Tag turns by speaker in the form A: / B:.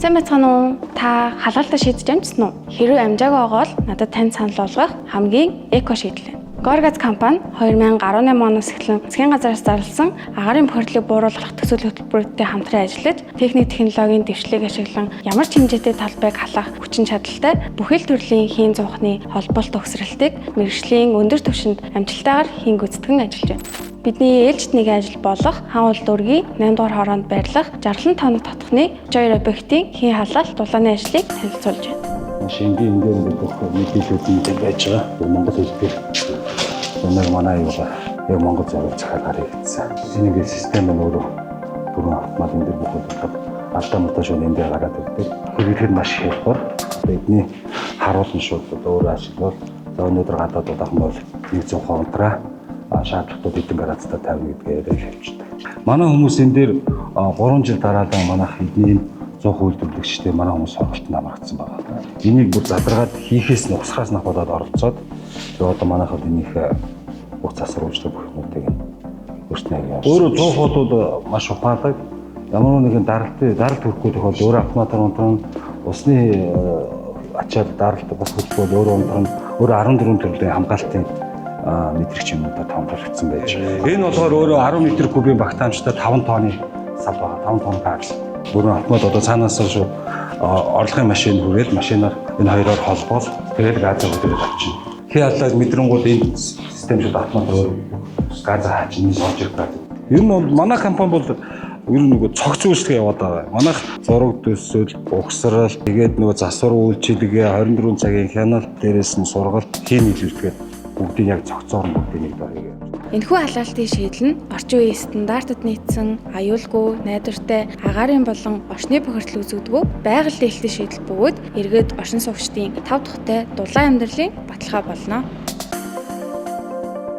A: Сайн байцгаана уу? Та халаалтаа шийдэж амжсан уу? Хэрвээ амжаагүй байгаа бол надад тань санал болгох хамгийн эко шийдэл. Gorgas компани 2018 оноос эхлэн засгийн газараас зарласан агаарын бохирдлыг бууруулах төсөөл хөтөлбөртэй хамтран ажиллаж, техник технологийн дэвшлиг ашиглан ямар ч хэмжээтэй талбайг халах хүчин чадалтай бүхэл төрлийн хийн зуухны холбоолт төгсрэлтийг мэргэжлийн өндөр түвшинд амжилттайгаар хийн гүйцэтгэн ажиллаж байна. Бидний ээлжид нэгэн ажил болох хаан улд өргийн 8 дугаар хооронд байрлах 67 тоног татхны 32 объектын хийн халаалт дулааны ажлыг танилцуулж байна.
B: Шингийн ингээд бүх мэдээлүүд нь байж байгаа. Монгол хэл дээр өнөр манай яг Монгол зөвлөж захиалгаар хийгдсэн. Энийг систем нь өөрөө бүрэн автомат энэ дээр бүхэлдээ автомат шууд энэ дээр гараад ирдэг. Хэрэглэхэд маш хялбар. Бидний харуулна шууд өөрөө ашиглавал өнөөдөр гадаад удахан бол 100 контра шаардлагатууд эдэн гарацтай тавина гэдгээр хэлчихдэг. Манай хүмүүс энэ дээр 3 жил дараалан манайх эдний 100 үйлдвэрлэгчтэй манай хүмүүс сургалтанд амрагдсан байна. Энийг бүр задаргаад хийхээс нь усхаас нь болоод оролцоод одоо манайхад энийг бүх засвар үйлчлэг бүх юмнуудыг өөрснөө яаж. Өөрөө 100 бол маш ухаалаг. Ямар нэгэн даралт төрөхгүй тохиол өөрөө автоматар унтран усны ачаар даралт бас хөдөлгөөл өөрөө унтран өөрөө 14 төрлийн хамгаалтын мэдрэгч юмудаа томруулагдсан байж. Энэ болохоор өөрөө 10 м кубын багтаамжтай 5 тонны сав байгаа. 5 тонн газ. Бүрэн автомат одоо цаанаас шүү орлогын машин хүрээд машинаар энэ хоёроор холбоол тэгээд газаа хөдөлгөж авчихна. Хий халаад мэдрэнгууд энэ систем шууд автомат өөр газаа хаачна сорж ирдэг. Ер нь бол манай компани бол ер нь нөгөө цогц үйлчлэг яваад байгаа. Манайх зураг төсөөл, угсрал, тэгээд нөгөө засвар үйлчилгээ 24 цагийн хяналт дээрээс нь сургалт хийн нийлүүлдэг. Бүгдийг яг цогцоор нь бүгдийг нэг дарыг.
A: Энэхүү халаалтын шийдэл нь орчин үеийн стандартад нийцсэн, аюулгүй, найдвартай, агаарын болон орчны бохирдол үзэгдэггүй байгаль дээлтийн шийдэл бөгөөд эргээд оршин суугчдын 5 дахьтай дулаан амьдралын баталгаа болно.